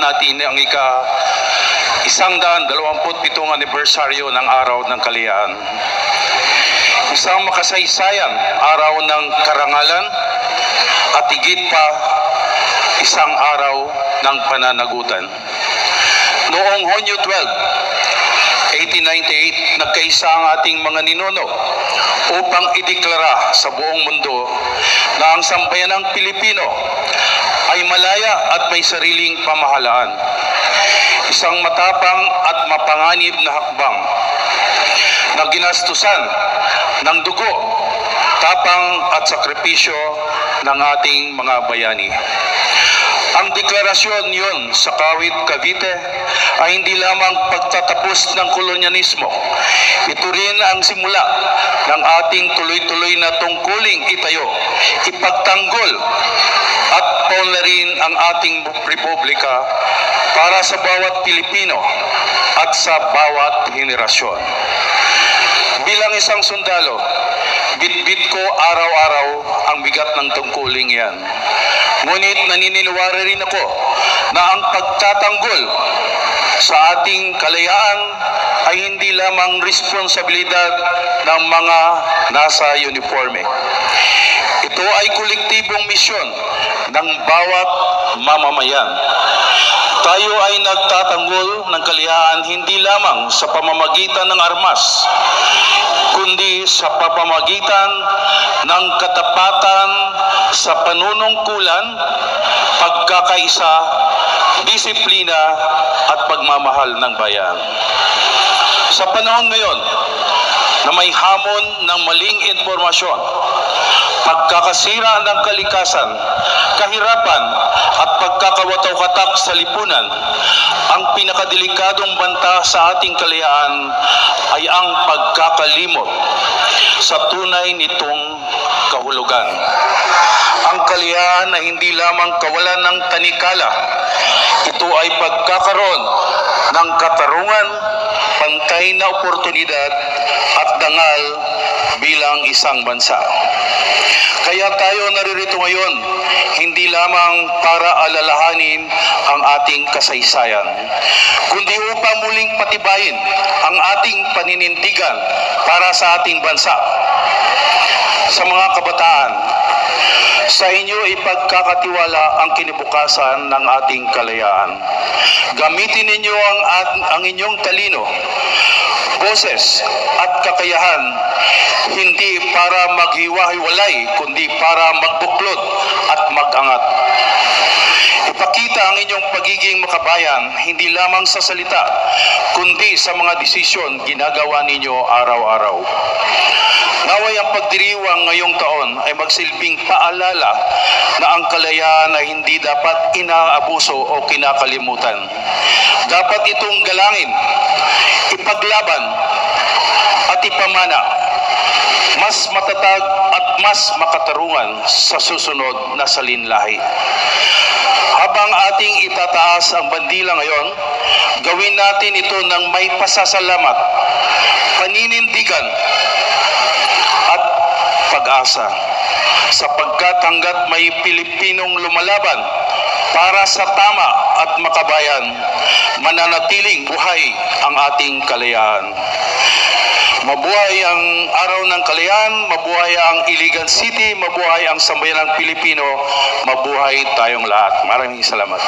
natin ang ika-127 anibersaryo ng Araw ng Kalayaan. Isang makasaysayang araw ng karangalan at higit pa isang araw ng pananagutan. Noong Hunyo 12, 1898, nagkaisa ang ating mga ninuno upang ideklara sa buong mundo na ang sambayanang Pilipino ay malaya at may sariling pamahalaan. Isang matapang at mapanganib na hakbang na ginastusan ng dugo, tapang at sakripisyo ng ating mga bayani. Ang deklarasyon yun sa Kawit, Cavite ay hindi lamang pagtatapos ng kolonyalismo. Ito rin ang simula ng ating tuloy-tuloy na tungkuling itayo, ipagtanggol at paunlarin ang ating republika para sa bawat Pilipino at sa bawat henerasyon. Bilang isang sundalo, bit-bit ko araw-araw ang bigat ng tungkuling yan. Ngunit naniniwala rin ako na ang pagtatanggol sa ating kalayaan ay hindi lamang responsibilidad ng mga nasa uniforme. Ito ay kolektibong misyon ng bawat mamamayan. Tayo ay nagtatanggol ng kalayaan hindi lamang sa pamamagitan ng armas, kundi sa pamamagitan ng katapatan sa panunungkulan, pagkakaisa, disiplina at pagmamahal ng bayan. Sa panahon ngayon na may hamon ng maling impormasyon, pagkakasira ng kalikasan, kahirapan at pagkakawataw-katak sa lipunan, ang pinakadelikadong banta sa ating kalayaan ay ang pagkakalimot sa tunay nitong kahulugan. Ang kalayaan ay hindi lamang kawalan ng tanikala. Ito ay pagkakaroon ng katarungan, pantay na oportunidad at dangal bilang isang bansa. Kaya tayo naririto ngayon, hindi lamang para alalahanin ang ating kasaysayan, kundi upang muling patibayin ang ating paninindigan para sa ating bansa. Sa mga kabataan, sa inyo ipagkakatiwala ang kinabukasan ng ating kalayaan. Gamitin ninyo ang inyong talino, boses at kakayahan, hindi para maghiwa-hiwalay, kundi para magbuklod at mag-angat. Ipakita ang inyong pagiging makabayan, hindi lamang sa salita, kundi sa mga desisyon ginagawa ninyo araw-araw. Naway ang pagdiriwang ngayong taon ay magsilbing paalala na ang kalayaan ay hindi dapat inaabuso o kinakalimutan. Dapat itong galangin, ipaglaban at ipamana, mas matatag at mas makatarungan sa susunod na salinlahi. Habang ating itataas ang bandila ngayon, gawin natin ito ng may pasasalamat, paninindigan at pag-asa, sapagkat hanggat may Pilipinong lumalaban para sa tama at makabayan, mananatiling buhay ang ating kalayaan. Mabuhay ang Araw ng Kalayaan, mabuhay ang Iligan City, mabuhay ang sambayanang Pilipino, mabuhay tayong lahat. Maraming salamat.